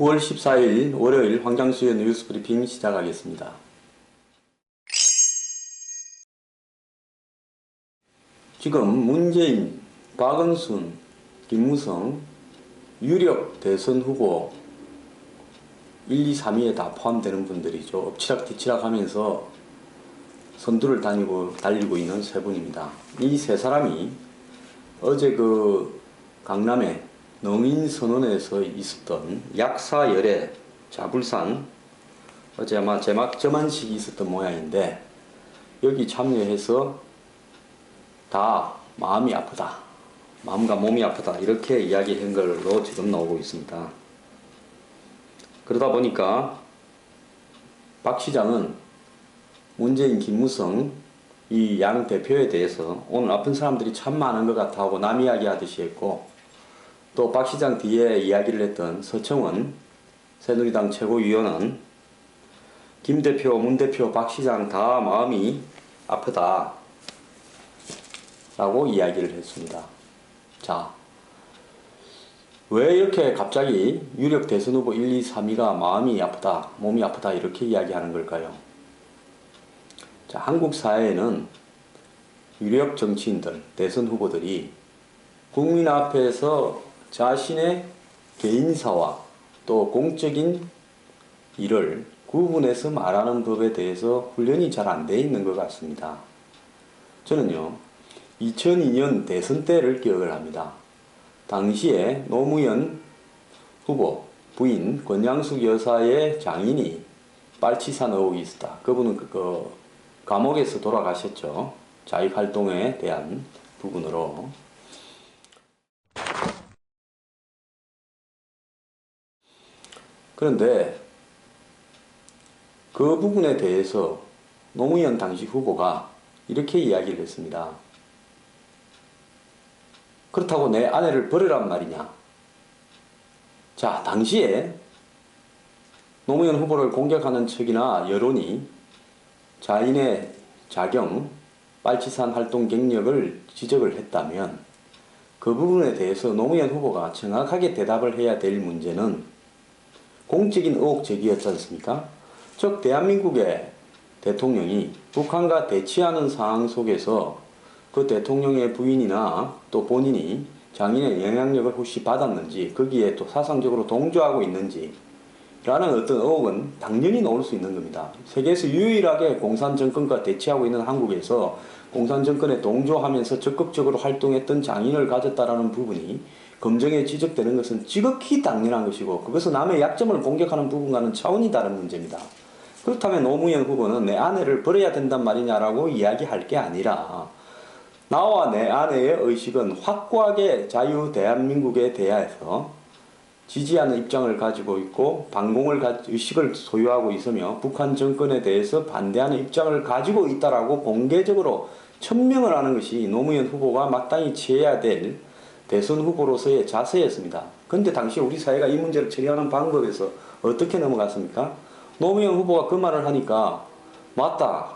9월 14일 월요일 황장수의 뉴스 브리핑 시작하겠습니다. 지금 문재인, 박원순, 김무성 유력 대선 후보 1, 2, 3위에 다 포함되는 분들이죠. 엎치락뒤치락 하면서 선두를 달리고 있는 세 분입니다. 이 세 사람이 어제 강남의 농인선언에서 있었던 약사열애 자불상 어제 아마 제막점한식이 있었던 모양인데 여기 참여해서 다 마음이 아프다, 마음과 몸이 아프다 이렇게 이야기한 걸로 지금 나오고 있습니다. 그러다 보니까 박 시장은 문재인, 김무성 이 양 대표에 대해서 오늘 아픈 사람들이 참 많은 것 같아 하고 남 이야기 하듯이 했고, 또 박 시장 뒤에 이야기를 했던 서청원 새누리당 최고위원은 김 대표, 문 대표, 박 시장 다 마음이 아프다 라고 이야기를 했습니다. 자, 왜 이렇게 갑자기 유력 대선 후보 1, 2, 3위가 마음이 아프다, 몸이 아프다 이렇게 이야기하는 걸까요? 자, 한국 사회에는 유력 정치인들, 대선 후보들이 국민 앞에서 자신의 개인사와 또 공적인 일을 구분해서 말하는 법에 대해서 훈련이 잘 안 돼 있는 것 같습니다. 저는요, 2002년 대선 때를 기억을 합니다. 당시에 노무현 후보 부인 권양숙 여사의 장인이 빨치산 의혹이 있었다. 그분은 감옥에서 돌아가셨죠. 자익활동에 대한 부분으로. 그런데 그 부분에 대해서 노무현 당시 후보가 이렇게 이야기를 했습니다. 그렇다고 내 아내를 버리란 말이냐. 자, 당시에 노무현 후보를 공격하는 척이나 여론이 자인의 자경, 빨치산 활동 경력을 지적을 했다면 그 부분에 대해서 노무현 후보가 정확하게 대답을 해야 될 문제는 공적인 의혹 제기였지 않습니까? 즉 대한민국의 대통령이 북한과 대치하는 상황 속에서 그 대통령의 부인이나 또 본인이 장인의 영향력을 혹시 받았는지, 거기에 또 사상적으로 동조하고 있는지 라는 어떤 의혹은 당연히 나올 수 있는 겁니다. 세계에서 유일하게 공산 정권과 대치하고 있는 한국에서 공산 정권에 동조하면서 적극적으로 활동했던 장인을 가졌다라는 부분이 검증에 지적되는 것은 지극히 당연한 것이고, 그것은 남의 약점을 공격하는 부분과는 차원이 다른 문제입니다. 그렇다면 노무현 후보는 내 아내를 버려야 된단 말이냐라고 이야기할 게 아니라, 나와 내 아내의 의식은 확고하게 자유 대한민국에 대해서 지지하는 입장을 가지고 있고 의식을 소유하고 있으며 북한 정권에 대해서 반대하는 입장을 가지고 있다라고 공개적으로 천명을 하는 것이 노무현 후보가 마땅히 취해야 될 대선 후보로서의 자세였습니다. 그런데 당시 우리 사회가 이 문제를 처리하는 방법에서 어떻게 넘어갔습니까? 노무현 후보가 그 말을 하니까 맞다,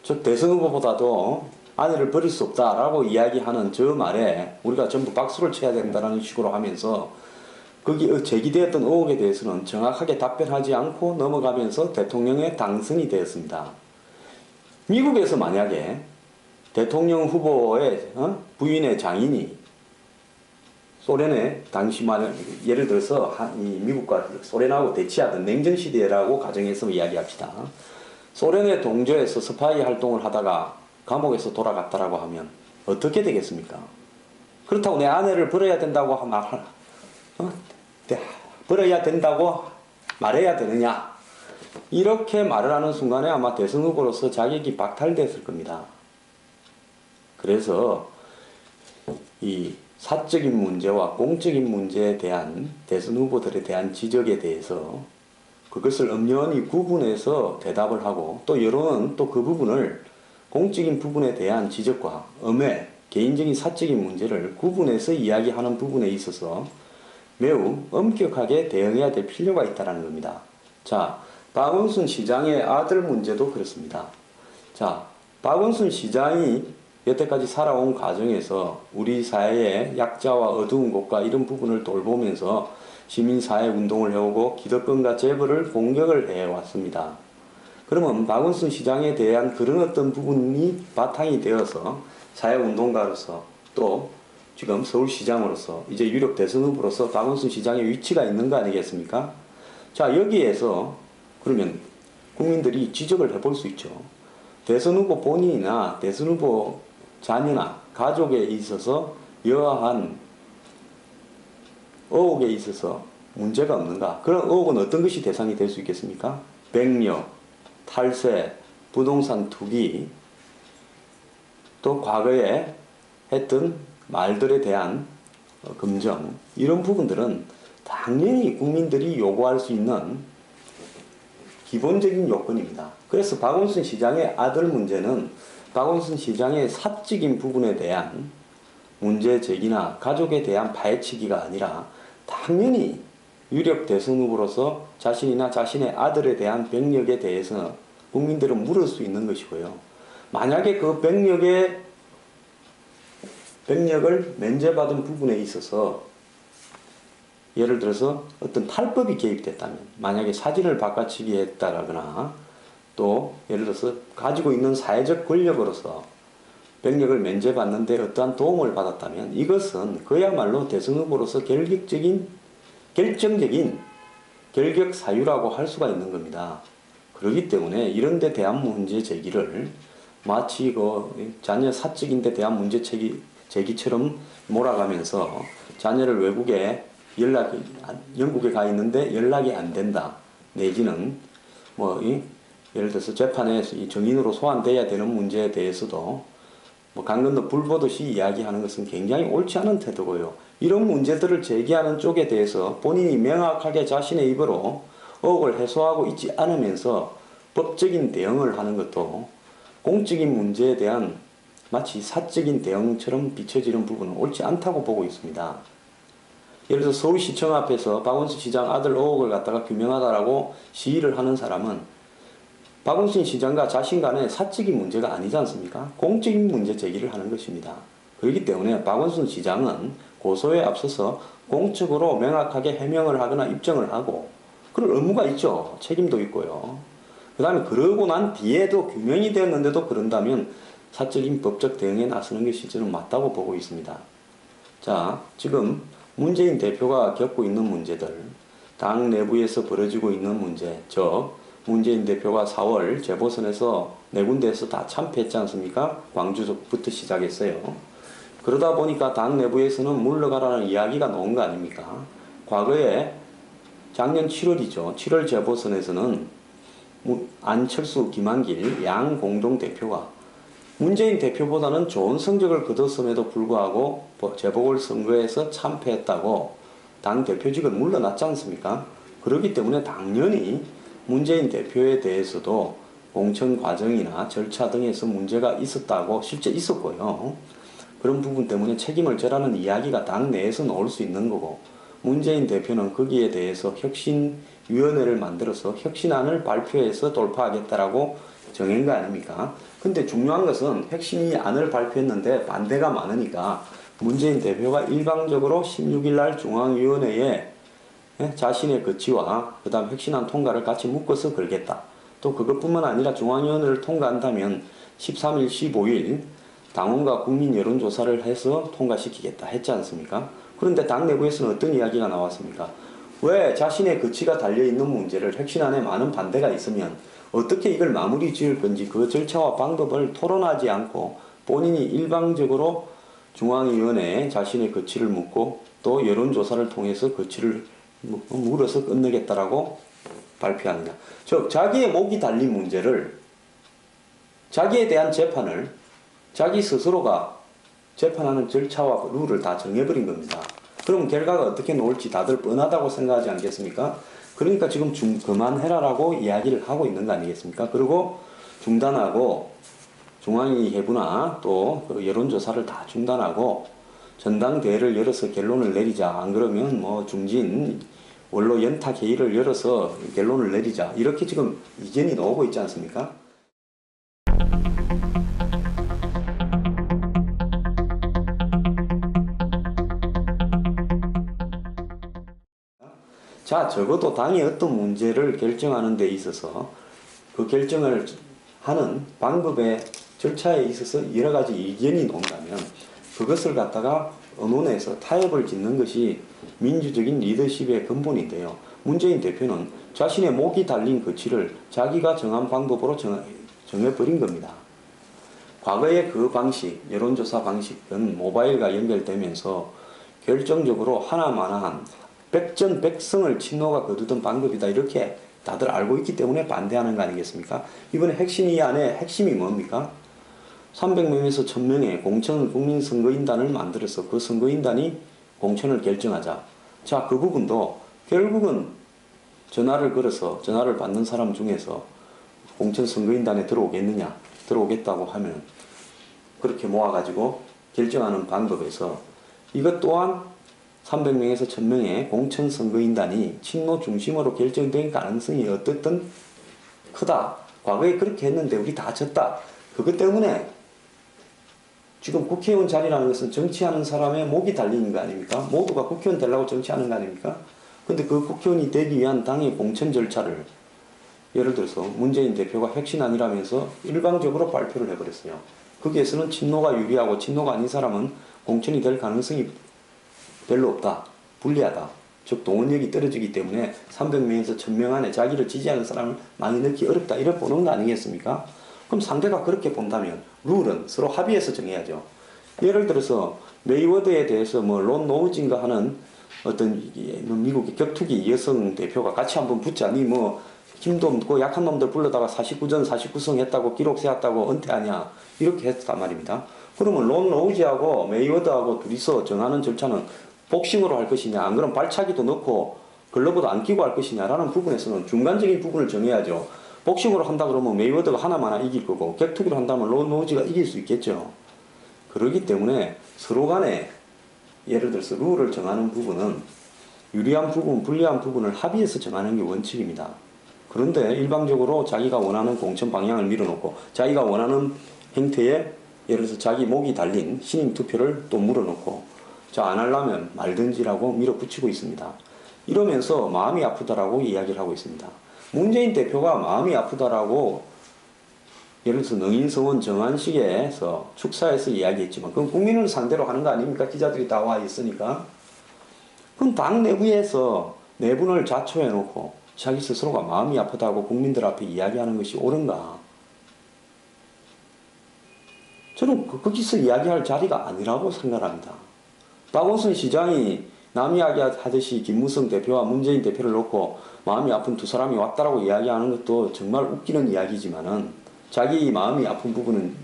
즉 대선 후보보다도 아내를 버릴 수 없다라고 이야기하는 저 말에 우리가 전부 박수를 쳐야 된다는 식으로 하면서 거기 제기되었던 의혹에 대해서는 정확하게 답변하지 않고 넘어가면서 대통령에 당선이 되었습니다. 미국에서 만약에 대통령 후보의 부인의 장인이 소련의 당시 예를 들어서 미국과 소련하고 대치하던 냉전시대라고 가정해서 이야기합시다. 소련에 동조해서 스파이 활동을 하다가 감옥에서 돌아갔다라고 하면 어떻게 되겠습니까? 그렇다고 내 아내를 버려야 된다고 버려야 된다고 말해야 되느냐? 이렇게 말을 하는 순간에 아마 대선 후보로서 자격이 박탈됐을 겁니다. 그래서 이 사적인 문제와 공적인 문제에 대한 대선 후보들에 대한 지적에 대해서 그것을 엄연히 구분해서 대답을 하고, 또 여론은 또 그 부분을 공적인 부분에 대한 지적과 엄해, 개인적인 사적인 문제를 구분해서 이야기하는 부분에 있어서 매우 엄격하게 대응해야 될 필요가 있다는 겁니다. 자, 박원순 시장의 아들 문제도 그렇습니다. 자, 박원순 시장이 여태까지 살아온 과정에서 우리 사회의 약자와 어두운 곳과 이런 부분을 돌보면서 시민사회 운동을 해오고 기득권과 재벌을 공격을 해왔습니다. 그러면 박원순 시장에 대한 그런 어떤 부분이 바탕이 되어서 사회운동가로서 또 지금 서울시장으로서 이제 유력 대선 후보로서 박원순 시장의 위치가 있는 거 아니겠습니까? 자, 여기에서 그러면 국민들이 지적을 해볼 수 있죠. 대선 후보 본인이나 대선 후보 자녀나 가족에 있어서 여하한 의혹에 있어서 문제가 없는가? 그런 의혹은 어떤 것이 대상이 될 수 있겠습니까? 백력, 탈세, 부동산 투기, 또 과거에 했던 말들에 대한 검증, 이런 부분들은 당연히 국민들이 요구할 수 있는 기본적인 요건입니다. 그래서 박원순 시장의 아들 문제는 박원순 시장의 사적인 부분에 대한 문제 제기나 가족에 대한 파헤치기가 아니라 당연히 유력 대선 후보로서 자신이나 자신의 아들에 대한 백력에 대해서 국민들은 물을 수 있는 것이고요. 만약에 그 백력을 면제받은 부분에 있어서 예를 들어서 어떤 탈법이 개입됐다면, 만약에 사진을 바꿔치기 했다라거나 또 예를 들어서 가지고 있는 사회적 권력으로서 백력을 면제받는데 어떠한 도움을 받았다면 이것은 그야말로 대선 후보로서 결정적인 결격 사유라고 할 수가 있는 겁니다. 그렇기 때문에 이런 데 대한 문제 제기를 마치 그 자녀 사적인 데 대한 문제 제기처럼 몰아가면서 자녀를 외국에 영국에 가 있는데 연락이 안 된다. 내지는 예를 들어서 재판에 정인으로 소환돼야 되는 문제에 대해서도 강 건너 불 보듯이 이야기하는 것은 굉장히 옳지 않은 태도고요. 이런 문제들을 제기하는 쪽에 대해서 본인이 명확하게 자신의 입으로 의혹을 해소하고 있지 않으면서 법적인 대응을 하는 것도 공적인 문제에 대한 마치 사적인 대응처럼 비춰지는 부분은 옳지 않다고 보고 있습니다. 예를 들어 서울시청 앞에서 박원순 시장 아들 의혹을 갖다가 규명하다라고 시위를 하는 사람은 박원순 시장과 자신 간의 사적인 문제가 아니지 않습니까? 공적인 문제 제기를 하는 것입니다. 그렇기 때문에 박원순 시장은 고소에 앞서서 공적으로 명확하게 해명을 하거나 입증을 하고 그럴 의무가 있죠. 책임도 있고요. 그 다음에 그러고 난 뒤에도 규명이 되었는데도 그런다면 사적인 법적 대응에 나서는 것이 저는 맞다고 보고 있습니다. 자, 지금 문재인 대표가 겪고 있는 문제들, 당 내부에서 벌어지고 있는 문제, 문재인 대표가 4월 재보선에서 네 군데에서 다 참패했지 않습니까? 광주부터 시작했어요. 그러다 보니까 당 내부에서는 물러가라는 이야기가 나온 거 아닙니까? 과거에 작년 7월이죠. 7월 재보선에서는 안철수, 김한길 양 공동대표가 문재인 대표보다는 좋은 성적을 거뒀음에도 불구하고 재보궐선거에서 참패했다고 당 대표직을 물러났지 않습니까? 그렇기 때문에 당연히 문재인 대표에 대해서도 공천 과정이나 절차 등에서 문제가 있었다고 실제 있었고요. 그런 부분 때문에 책임을 져라는 이야기가 당 내에서 나올 수 있는 거고 문재인 대표는 거기에 대해서 혁신위원회를 만들어서 혁신안을 발표해서 돌파하겠다라고 정한 거 아닙니까? 근데 중요한 것은 혁신안을 발표했는데 반대가 많으니까 문재인 대표가 일방적으로 16일 날 중앙위원회에 자신의 거취와 그 다음 혁신안 통과를 같이 묶어서 걸겠다. 또 그것뿐만 아니라 중앙위원회를 통과한다면 13일, 15일 당원과 국민 여론조사를 해서 통과시키겠다 했지 않습니까? 그런데 당 내부에서는 어떤 이야기가 나왔습니까? 왜 자신의 거취가 달려있는 문제를 혁신안에 많은 반대가 있으면 어떻게 이걸 마무리 지을 건지 그 절차와 방법을 토론하지 않고 본인이 일방적으로 중앙위원회에 자신의 거취를 묻고 또 여론조사를 통해서 거취를 물어서 끝내겠다라고 발표하느냐. 즉 자기의 목이 달린 문제를 자기에 대한 재판을 자기 스스로가 재판하는 절차와 룰을 다 정해버린 겁니다. 그럼 결과가 어떻게 나올지 다들 뻔하다고 생각하지 않겠습니까? 그러니까 지금 그만해라라고 이야기를 하고 있는 거 아니겠습니까? 그리고 중단하고 중앙위 회부나 또 그 여론조사를 다 중단하고 전당대회를 열어서 결론을 내리자. 안 그러면 중진 원로 연탁 회의를 열어서 결론을 내리자. 이렇게 지금 이견이 나오고 있지 않습니까? 자, 적어도 당의 어떤 문제를 결정하는 데 있어서 그 결정을 하는 방법의 절차에 있어서 여러 가지 이견이 논다면 그것을 갖다가 의논해서 타협을 짓는 것이 민주적인 리더십의 근본인데요. 문재인 대표는 자신의 목이 달린 거취를 자기가 정한 방법으로 정해버린 겁니다. 과거의 그 방식, 여론조사 방식은 모바일과 연결되면서 결정적으로 하나마나한 백전백승을 친노가 거두던 방법이다. 이렇게 다들 알고 있기 때문에 반대하는 거 아니겠습니까? 이번에 핵심이 안에 핵심이 뭡니까? 300명에서 1000명의 공천 국민선거인단을 만들어서 그 선거인단이 공천을 결정하자. 자, 그 부분도 결국은 전화를 걸어서 전화를 받는 사람 중에서 공천 선거인단에 들어오겠느냐, 들어오겠다고 하면 그렇게 모아가지고 결정하는 방법에서 이것 또한 300명에서 1000명의 공천 선거인단이 친노 중심으로 결정된 가능성이 어떻든 크다. 과거에 그렇게 했는데 우리 다 졌다. 그것 때문에 지금 국회의원 자리라는 것은 정치하는 사람의 목이 달리는 거 아닙니까? 모두가 국회의원 되려고 정치하는 거 아닙니까? 근데 그 국회의원이 되기 위한 당의 공천 절차를 예를 들어서 문재인 대표가 혁신안이라면서 일방적으로 발표를 해버렸어요. 거기에서는 친노가 유리하고 친노가 아닌 사람은 공천이 될 가능성이 별로 없다. 불리하다. 즉 동원력이 떨어지기 때문에 300명에서 1000명 안에 자기를 지지하는 사람을 많이 넣기 어렵다. 이렇게 보는 거 아니겠습니까? 그럼 상대가 그렇게 본다면 룰은 서로 합의해서 정해야죠. 예를 들어서 메이워더에 대해서 론 노우진가 하는 어떤 미국의 격투기 여성 대표가 같이 한번 붙자. 니 힘도 없고 약한 놈들 불러다가 49전 49승 했다고 기록 세웠다고 은퇴하냐. 이렇게 했단 말입니다. 그러면 론 노우지하고 메이워더하고 둘이서 정하는 절차는 복싱으로 할 것이냐, 안 그러면 발차기도 넣고 글러브도 안 끼고 할 것이냐라는 부분에서는 중간적인 부분을 정해야죠. 복싱으로 한다 그러면 메이워더가 하나마나 이길 거고 격투기로 한다면 론 노우지가 이길 수 있겠죠. 그렇기 때문에 서로 간에 예를 들어서 룰을 정하는 부분은 유리한 부분, 불리한 부분을 합의해서 정하는 게 원칙입니다. 그런데 일방적으로 자기가 원하는 공천 방향을 밀어놓고 자기가 원하는 행태에 예를 들어서 자기 목이 달린 신임 투표를 또 물어놓고 자, 안 하려면 말든지라고 밀어붙이고 있습니다. 이러면서 마음이 아프다라고 이야기를 하고 있습니다. 문재인 대표가 마음이 아프다라고 예를 들어서 능인성원 정안식에서 축사에서 이야기했지만 그건 국민을 상대로 하는 거 아닙니까? 기자들이 다 와 있으니까. 그럼 당 내부에서 내분을 자초해놓고 자기 스스로가 마음이 아프다고 국민들 앞에 이야기하는 것이 옳은가? 저는 거기서 이야기할 자리가 아니라고 생각합니다. 박원순 시장이 남 이야기하듯이 김무성 대표와 문재인 대표를 놓고 마음이 아픈 두 사람이 왔다라고 이야기하는 것도 정말 웃기는 이야기지만은 자기 마음이 아픈 부분은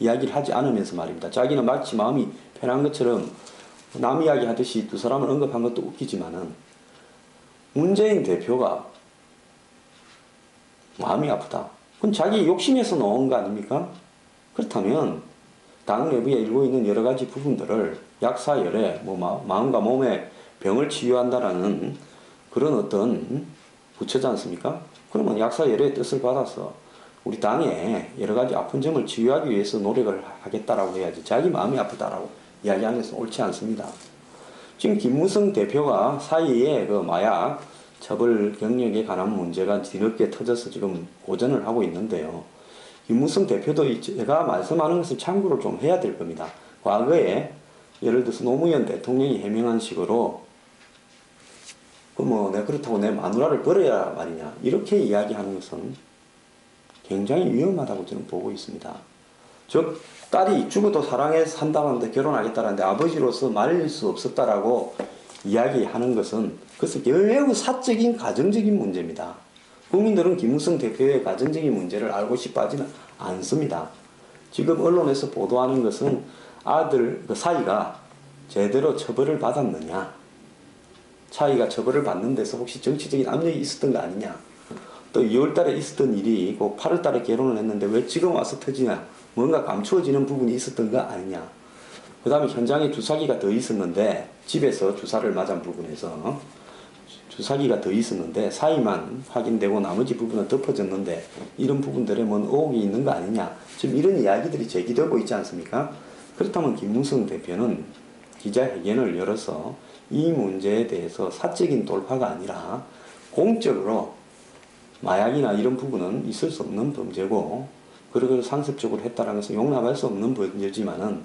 이야기를 하지 않으면서 말입니다. 자기는 마치 마음이 편한 것처럼 남 이야기하듯이 두 사람을 언급한 것도 웃기지만은 문재인 대표가 마음이 아프다. 그건 자기 욕심에서 나온 거 아닙니까? 그렇다면 당 내부에 일고 있는 여러 가지 부분들을 약사열애, 마음과 몸의 병을 치유한다라는 그런 어떤 부처지 않습니까? 그러면 약사열애의 뜻을 받아서 우리 당의 여러 가지 아픈 점을 치유하기 위해서 노력을 하겠다라고 해야지 자기 마음이 아프다라고 이야기하는 것은 옳지 않습니다. 지금 김무성 대표가 사이에 그 마약 처벌 경력에 관한 문제가 뒤늦게 터져서 지금 고전을 하고 있는데요. 김무성 대표도 제가 말씀하는 것을 참고를 좀 해야 될 겁니다. 과거에 예를 들어서 노무현 대통령이 해명한 식으로 내가 그렇다고 내 마누라를 버려야 말이냐 이렇게 이야기하는 것은 굉장히 위험하다고 저는 보고 있습니다. 즉 딸이 죽어도 사랑해 산다는데 결혼하겠다는데 아버지로서 말릴 수 없었다라고 이야기하는 것은 그것은 매우 사적인 가정적인 문제입니다. 국민들은 김무성 대표의 가정적인 문제를 알고 싶어 하지는 않습니다. 지금 언론에서 보도하는 것은 아들 그 사이가 제대로 처벌을 받았느냐, 사이가 처벌을 받는 데서 혹시 정치적인 압력이 있었던 거 아니냐, 또 2월달에 있었던 일이 꼭 8월달에 결혼을 했는데 왜 지금 와서 터지냐, 뭔가 감추어지는 부분이 있었던 거 아니냐. 그 다음에 현장에 주사기가 더 있었는데 집에서 주사를 맞은 부분에서 주사기가 더 있었는데 사이만 확인되고 나머지 부분은 덮어졌는데 이런 부분들에 뭔 의혹이 있는 거 아니냐. 지금 이런 이야기들이 제기되고 있지 않습니까? 그렇다면 김무성 대표는 기자회견을 열어서 이 문제에 대해서 사적인 돌파가 아니라 공적으로 마약이나 이런 부분은 있을 수 없는 범죄고 그걸 상습적으로 했다는 것은 용납할 수 없는 범죄지만은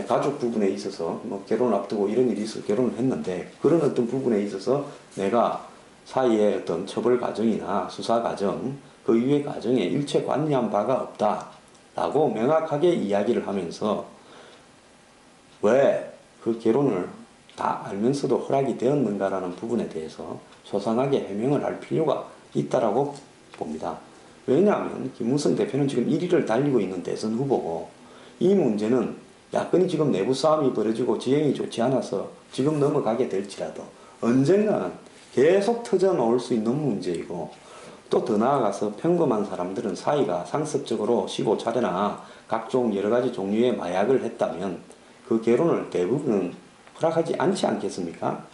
가족 부분에 있어서 뭐 결혼을 앞두고 이런 일이 있어서 결혼을 했는데 그런 어떤 부분에 있어서 내가 사이에 어떤 처벌 과정이나 수사 과정 그 이후의 과정에 일체 관여한 바가 없다라고 명확하게 이야기를 하면서 왜 그 결혼을 다 알면서도 허락이 되었는가라는 부분에 대해서 소상하게 해명을 할 필요가 있다라고 봅니다. 왜냐하면 김무성 대표는 지금 1위를 달리고 있는 대선 후보고 이 문제는 야권이 지금 내부 싸움이 벌어지고 지형이 좋지 않아서 지금 넘어가게 될지라도 언젠가는 계속 터져 나올 수 있는 문제이고 또 더 나아가서 평범한 사람들은 사이가 상습적으로 시고 차례나 각종 여러 가지 종류의 마약을 했다면 그 결혼을 대부분은 허락하지 않지 않겠습니까?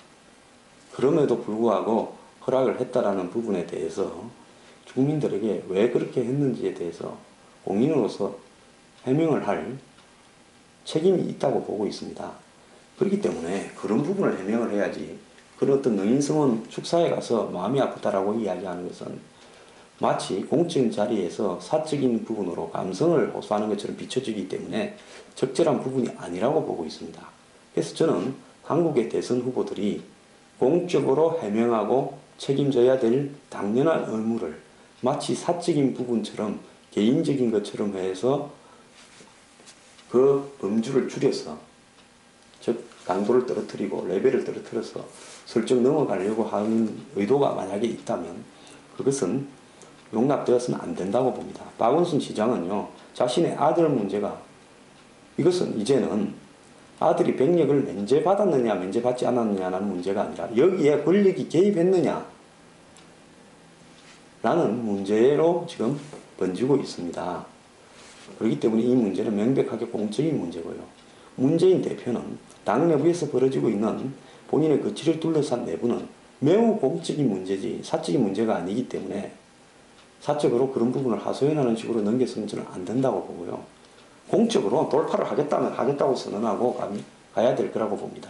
그럼에도 불구하고 허락을 했다라는 부분에 대해서 국민들에게 왜 그렇게 했는지에 대해서 공인으로서 해명을 할 책임이 있다고 보고 있습니다. 그렇기 때문에 그런 부분을 해명을 해야지 그런 어떤 능인성원 축사에 가서 마음이 아프다라고 이야기하는 것은 마치 공적인 자리에서 사적인 부분으로 감성을 호소하는 것처럼 비춰지기 때문에 적절한 부분이 아니라고 보고 있습니다. 그래서 저는 한국의 대선 후보들이 공적으로 해명하고 책임져야 될 당연한 의무를 마치 사적인 부분처럼 개인적인 것처럼 해서 그 범주를 줄여서 즉 강도를 떨어뜨리고 레벨을 떨어뜨려서 슬쩍 넘어가려고 하는 의도가 만약에 있다면 그것은 용납되어서는 안 된다고 봅니다. 박원순 시장은요, 자신의 아들 문제가 이것은 이제는 아들이 병력을 면제받았느냐 면제받지 않았느냐라는 문제가 아니라 여기에 권력이 개입했느냐 라는 문제로 지금 번지고 있습니다. 그렇기 때문에 이 문제는 명백하게 공적인 문제고요. 문재인 대표는 당 내부에서 벌어지고 있는 본인의 거취를 둘러싼 내부는 매우 공적인 문제지 사적인 문제가 아니기 때문에 사적으로 그런 부분을 하소연하는 식으로 넘겨서는 저는 안 된다고 보고요. 공적으로 돌파를 하겠다면 하겠다고 선언하고 가야 될 거라고 봅니다.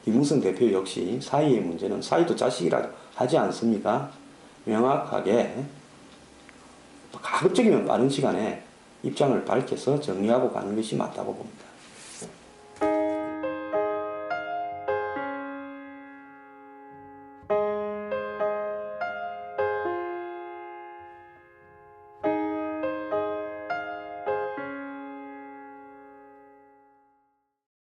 김무성 대표 역시 사이의 문제는 사이도 자식이라도 하지 않습니까? 명확하게 가급적이면 빠른 시간에 입장을 밝혀서 정리하고 가는 것이 맞다고 봅니다.